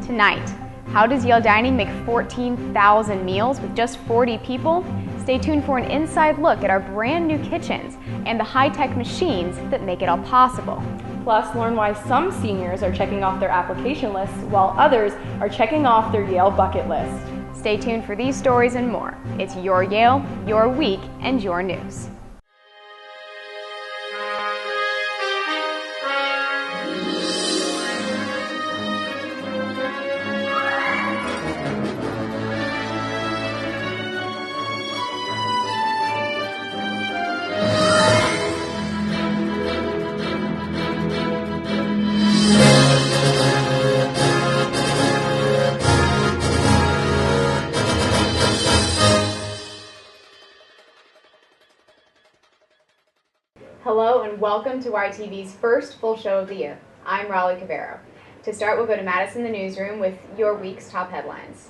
Tonight, how does Yale Dining make 14,000 meals with just 40 people? Stay tuned for an inside look at our brand new kitchens and the high-tech machines that make it all possible. Plus, learn why some seniors are checking off their application lists while others are checking off their Yale bucket list. Stay tuned for these stories and more. It's your Yale, your week, and your news. Hello and welcome to YTV's first full show of the year. I'm Raleigh, Cavero. To start, we'll go to Madison, the newsroom, with your week's top headlines.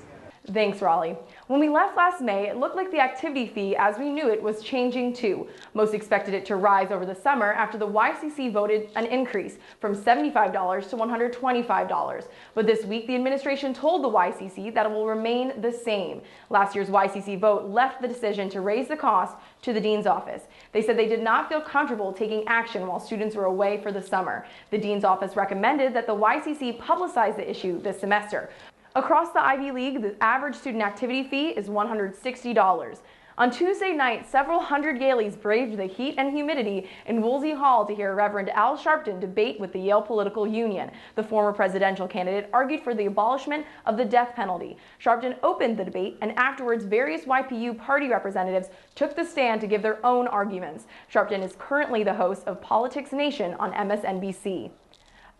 Thanks, Raleigh. When we left last May, it looked like the activity fee, as we knew it, was changing too. Most expected it to rise over the summer after the YCC voted an increase from $75 to $125. But this week, the administration told the YCC that it will remain the same. Last year's YCC vote left the decision to raise the cost to the dean's office. They said they did not feel comfortable taking action while students were away for the summer. The dean's office recommended that the YCC publicize the issue this semester. Across the Ivy League, the average student activity fee is $160. On Tuesday night, several hundred Yaleys braved the heat and humidity in Woolsey Hall to hear Reverend Al Sharpton debate with the Yale Political Union. The former presidential candidate argued for the abolishment of the death penalty. Sharpton opened the debate, and afterwards, various YPU party representatives took the stand to give their own arguments. Sharpton is currently the host of Politics Nation on MSNBC.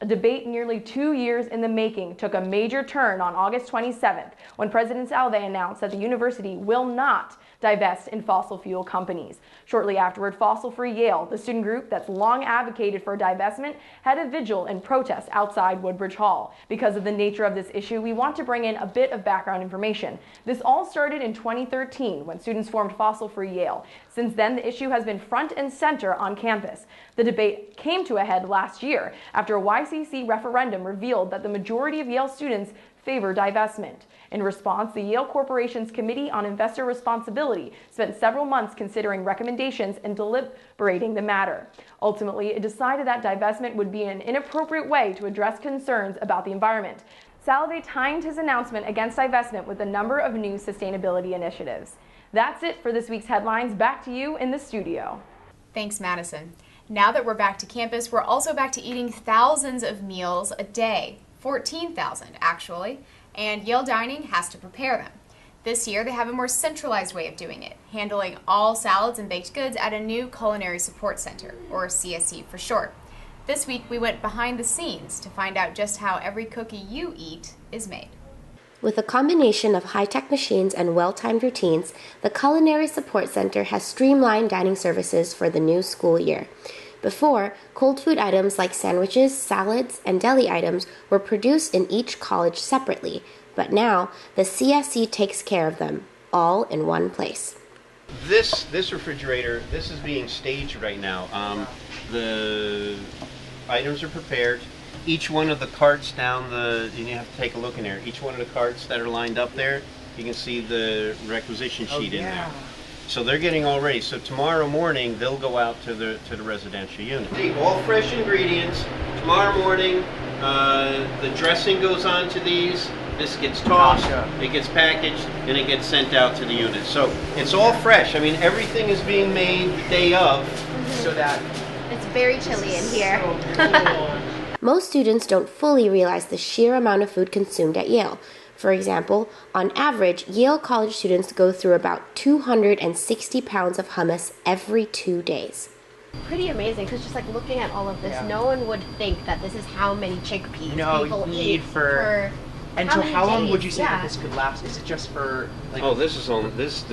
A debate nearly 2 years in the making took a major turn on August 27th when President Salve announced that the university will not divest in fossil fuel companies. Shortly afterward, Fossil Free Yale, the student group that's long advocated for divestment, had a vigil and protest outside Woodbridge Hall. Because of the nature of this issue, we want to bring in a bit of background information. This all started in 2013 when students formed Fossil Free Yale. Since then, the issue has been front and center on campus. The debate came to a head last year after a YCC referendum revealed that the majority of Yale students favor divestment. In response, the Yale Corporation's Committee on Investor Responsibility spent several months considering recommendations and deliberating the matter. Ultimately, it decided that divestment would be an inappropriate way to address concerns about the environment. Salve timed his announcement against divestment with a number of new sustainability initiatives. That's it for this week's headlines. Back to you in the studio. Thanks, Madison. Now that we're back to campus, we're also back to eating thousands of meals a day. 14,000 actually, and Yale Dining has to prepare them. This year they have a more centralized way of doing it, handling all salads and baked goods at a new Culinary Support Center, or CSC for short. This week we went behind the scenes to find out just how every cookie you eat is made. With a combination of high-tech machines and well-timed routines, the Culinary Support Center has streamlined dining services for the new school year. Before, cold food items like sandwiches, salads, and deli items were produced in each college separately, but now the CSC takes care of them, all in one place. This refrigerator, this is being staged right now. The items are prepared. Each one of the carts down you have to take a look in there. Each one of the carts that are lined up there, you can see the requisition sheet in there. So they're getting all ready. So tomorrow morning they'll go out to the residential unit. All fresh ingredients. Tomorrow morning the dressing goes on to these. This gets tossed, it gets packaged, and it gets sent out to the unit. So it's all fresh. I mean, everything is being made the day of. So that it's very chilly in here. So Most students don't fully realize the sheer amount of food consumed at Yale. For example, on average, Yale college students go through about 260 pounds of hummus every 2 days. Pretty amazing, because just like looking at all of this, no one would think that this is how many chickpeas people need eat for and how so many how long days? would you say that this could last? Is it just for like? Oh, this is on this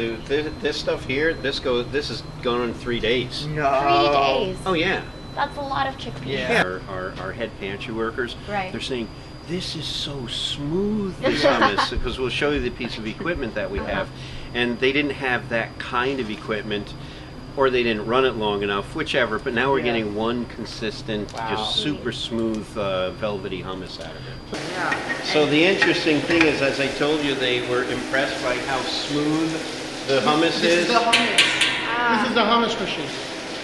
stuff here. This is going on 3 days. No. 3 days. Oh yeah. That's a lot of chickpeas. Yeah. Our head pantry workers. Right. They're saying, this is so smooth, this hummus, because we'll show you the piece of equipment that we have. And they didn't have that kind of equipment or they didn't run it long enough, whichever. But now we're getting one consistent, just super smooth, velvety hummus out of it. Yeah. So the interesting thing is, as I told you, they were impressed by how smooth the hummus is. This is the hummus. This is the hummus machine.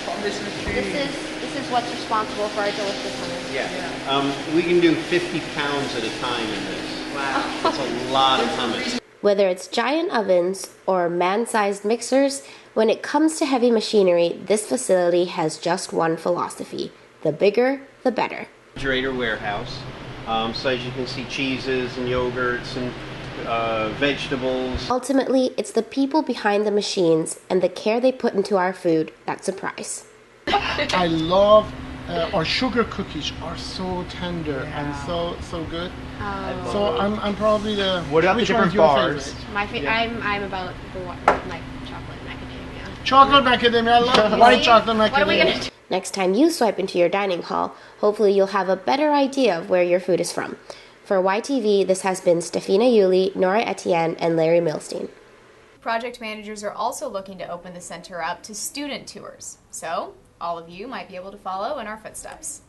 Hummus machine. This is what's responsible for our delicious hummus. Yeah. We can do 50 pounds at a time in this. Wow. That's a lot of hummus. Whether it's giant ovens or man-sized mixers, when it comes to heavy machinery, this facility has just one philosophy: the bigger, the better. Refrigerator warehouse. So as you can see, cheeses and yogurts and vegetables. Ultimately, it's the people behind the machines and the care they put into our food that surprise. I love our sugar cookies are so tender and so good. So I'm probably the. What about the which different one's your bars? favorite? I'm about the one like chocolate macadamia. Chocolate macadamia. I love white chocolate macadamia. What are we gonna do? Next time you swipe into your dining hall, hopefully you'll have a better idea of where your food is from. For YTV, this has been Stefina Yuli, Nora Etienne, and Larry Milstein. Project managers are also looking to open the center up to student tours. So, all of you might be able to follow in our footsteps.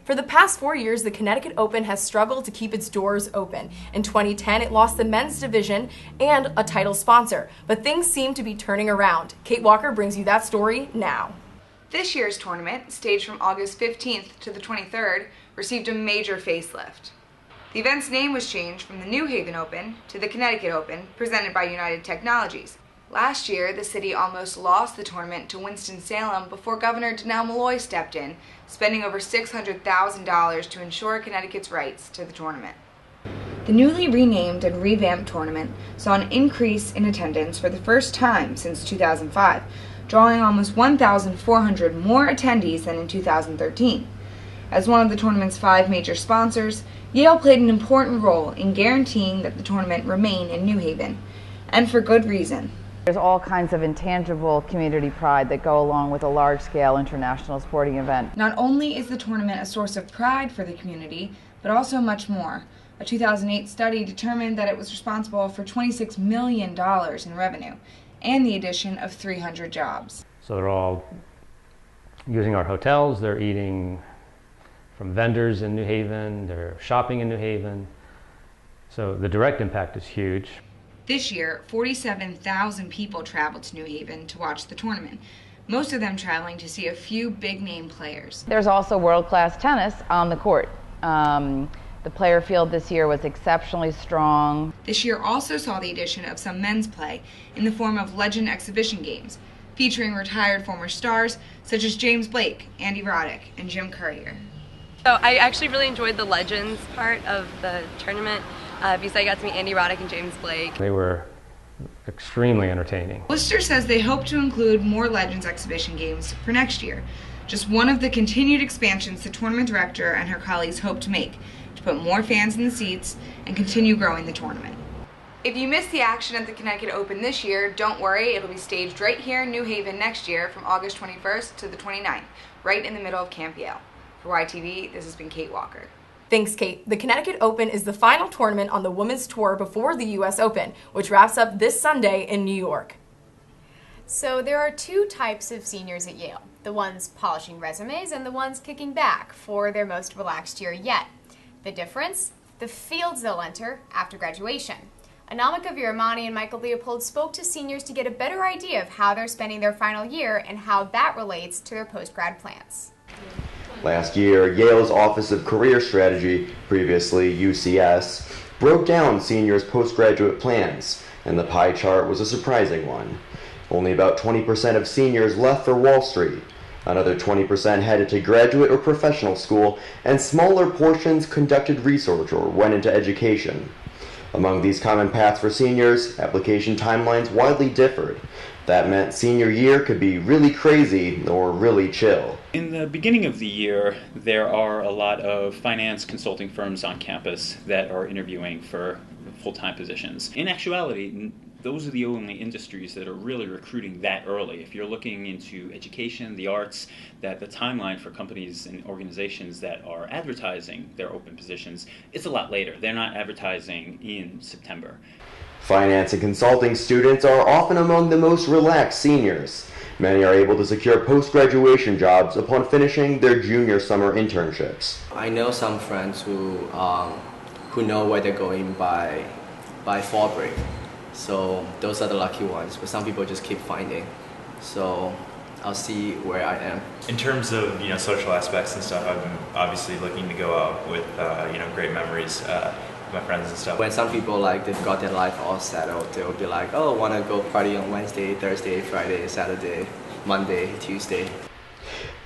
For the past 4 years, the Connecticut Open has struggled to keep its doors open. In 2010, it lost the men's division and a title sponsor, but things seem to be turning around. Kate Walker brings you that story now. This year's tournament, staged from August 15th to the 23rd, received a major facelift. The event's name was changed from the New Haven Open to the Connecticut Open, presented by United Technologies. Last year, the city almost lost the tournament to Winston-Salem before Governor Danelle Malloy stepped in, spending over $600,000 to ensure Connecticut's rights to the tournament. The newly renamed and revamped tournament saw an increase in attendance for the first time since 2005, drawing almost 1,400 more attendees than in 2013. As one of the tournament's 5 major sponsors, Yale played an important role in guaranteeing that the tournament remain in New Haven, and for good reason. There's all kinds of intangible community pride that go along with a large-scale international sporting event. Not only is the tournament a source of pride for the community, but also much more. A 2008 study determined that it was responsible for $26 million in revenue, and the addition of 300 jobs. So they're all using our hotels, they're eating from vendors in New Haven, they're shopping in New Haven. So the direct impact is huge. This year, 47,000 people traveled to New Haven to watch the tournament, most of them traveling to see a few big-name players. There's also world-class tennis on the court. The player field this year was exceptionally strong. This year also saw the addition of some men's play in the form of legend exhibition games, featuring retired former stars such as James Blake, Andy Roddick, and Jim Courier. So I actually really enjoyed the Legends part of the tournament because I got to meet Andy Roddick and James Blake. They were extremely entertaining. Worcester says they hope to include more Legends exhibition games for next year, just one of the continued expansions the tournament director and her colleagues hope to make to put more fans in the seats and continue growing the tournament. If you missed the action at the Connecticut Open this year, don't worry, it'll be staged right here in New Haven next year from August 21st to the 29th, right in the middle of Camp Yale. For YTV, this has been Kate Walker. Thanks, Kate. The Connecticut Open is the final tournament on the women's tour before the U.S. Open, which wraps up this Sunday in New York. So there are 2 types of seniors at Yale, the ones polishing resumes and the ones kicking back for their most relaxed year yet. The difference? The fields they'll enter after graduation. Anamika Viramani and Michael Leopold spoke to seniors to get a better idea of how they're spending their final year and how that relates to their post-grad plans. Last year, Yale's Office of Career Strategy, previously UCS, broke down seniors' postgraduate plans, and the pie chart was a surprising one. Only about 20% of seniors left for Wall Street. Another 20% headed to graduate or professional school, and smaller portions conducted research or went into education. Among these common paths for seniors, application timelines widely differed. That meant senior year could be really crazy or really chill. In the beginning of the year, there are a lot of finance consulting firms on campus that are interviewing for full-time positions. In actuality, those are the only industries that are really recruiting that early. If you're looking into education, the arts, that the timeline for companies and organizations that are advertising their open positions, it's a lot later. They're not advertising in September. Finance and consulting students are often among the most relaxed seniors. Many are able to secure post-graduation jobs upon finishing their junior summer internships. I know some friends who know where they're going by fall break. So those are the lucky ones, but some people just keep finding. So I'll see where I am. In terms of social aspects and stuff, I'm obviously looking to go out with great memories with my friends and stuff. When some people they've got their life all settled, they'll be like, oh, want to go party on Wednesday, Thursday, Friday, Saturday, Monday, Tuesday.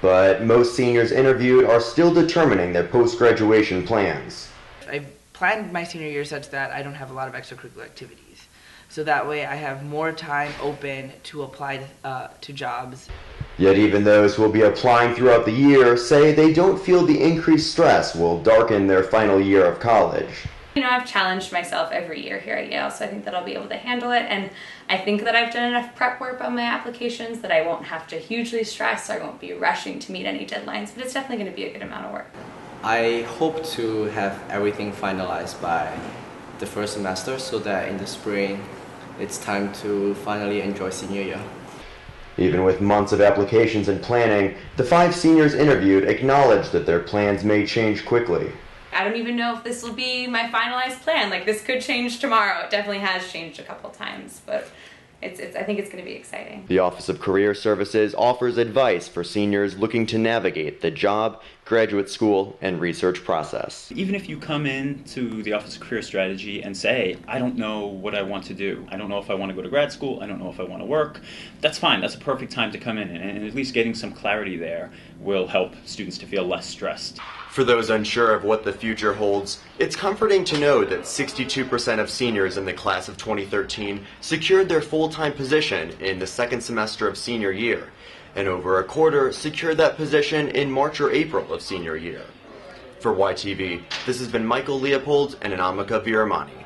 But most seniors interviewed are still determining their post-graduation plans. I planned my senior year such that I don't have a lot of extracurricular activities. So that way I have more time open to apply to jobs. Yet even those who will be applying throughout the year say they don't feel the increased stress will darken their final year of college. I've challenged myself every year here at Yale, so I think that I'll be able to handle it, and I think that I've done enough prep work on my applications that I won't have to hugely stress, or I won't be rushing to meet any deadlines, but it's definitely going to be a good amount of work. I hope to have everything finalized by the first semester so that in the spring it's time to finally enjoy senior year. Even with months of applications and planning, the 5 seniors interviewed acknowledged that their plans may change quickly. I don't even know if this will be my finalized plan. This could change tomorrow. It definitely has changed a couple times, but I think it's going to be exciting. The Office of Career Services offers advice for seniors looking to navigate the job, graduate school, and research process. Even if you come in to the Office of Career Strategy and say, I don't know what I want to do. I don't know if I want to go to grad school. I don't know if I want to work. That's fine. That's a perfect time to come in, and at least getting some clarity there will help students to feel less stressed. For those unsure of what the future holds, it's comforting to know that 62% of seniors in the class of 2013 secured their full-time position in the second semester of senior year, and over a quarter secured that position in March or April of senior year. For YTV, this has been Michael Leopold and Anamika Viramani.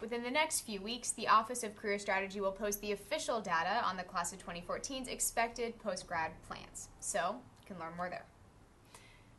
Within the next few weeks, the Office of Career Strategy will post the official data on the class of 2014's expected post-grad plans, so you can learn more there.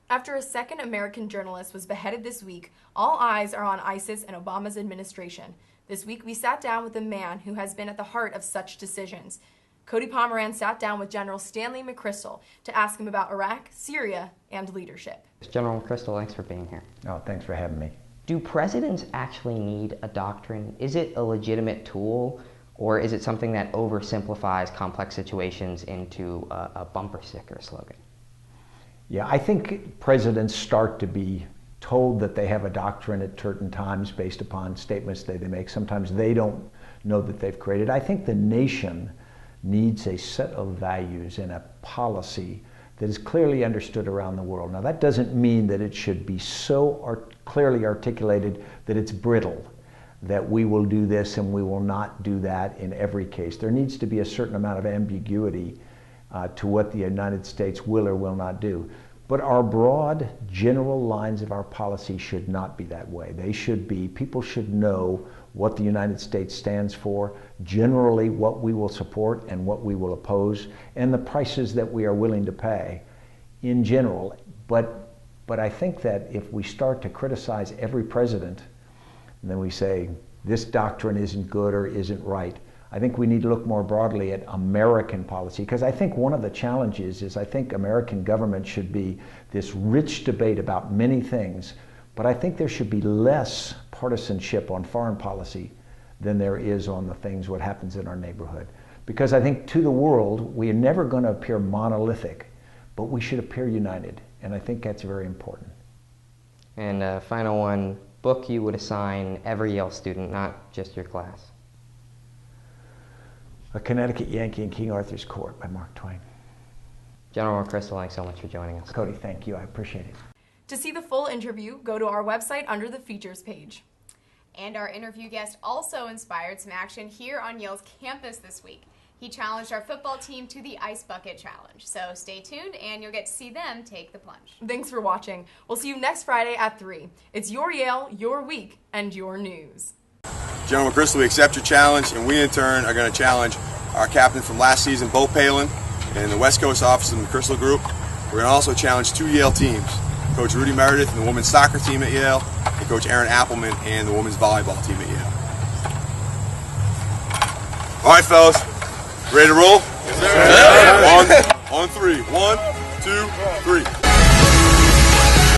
After a second American journalist was beheaded this week, all eyes are on ISIS and Obama's administration. This week, we sat down with a man who has been at the heart of such decisions. Cody Pomeran sat down with General Stanley McChrystal to ask him about Iraq, Syria, and leadership. General McChrystal, thanks for being here. Oh, thanks for having me. Do presidents actually need a doctrine? Is it a legitimate tool, or is it something that oversimplifies complex situations into a bumper sticker slogan? Yeah, I think presidents start to be told that they have a doctrine at certain times based upon statements that they make. Sometimes they don't know that they've created. I think the nation needs a set of values and a policy that is clearly understood around the world. Now, that doesn't mean that it should be so clearly articulated that it's brittle, that we will do this and we will not do that in every case. There needs to be a certain amount of ambiguity to what the United States will or will not do. But our broad, general lines of our policy should not be that way. They should be, people should know what the United States stands for, generally what we will support and what we will oppose, and the prices that we are willing to pay in general. But I think that if we start to criticize every president, and then we say, this doctrine isn't good or isn't right, I think we need to look more broadly at American policy, because I think one of the challenges is I think American government should be this rich debate about many things, but I think there should be less partisanship on foreign policy than there is on the things, what happens in our neighborhood. Because I think to the world, we are never going to appear monolithic, but we should appear united, and I think that's very important. And final one, book you would assign every Yale student, not just your class. A Connecticut Yankee in King Arthur's Court by Mark Twain. General McChrystal, thanks so much for joining us. Cody, thank you. I appreciate it. To see the full interview, go to our website under the features page. And our interview guest also inspired some action here on Yale's campus this week. He challenged our football team to the Ice Bucket Challenge. So stay tuned and you'll get to see them take the plunge. Thanks for watching. We'll see you next Friday at 3. It's your Yale, your week, and your news. General McChrystal, we accept your challenge, and we in turn are going to challenge our captain from last season, Bo Palin, and the West Coast office of the McChrystal Group. We're going to also challenge 2 Yale teams, Coach Rudy Meredith and the women's soccer team at Yale, and Coach Aaron Appleman and the women's volleyball team at Yale. All right, fellas, ready to roll? Yes, sir. On 3. 1, 2, 3.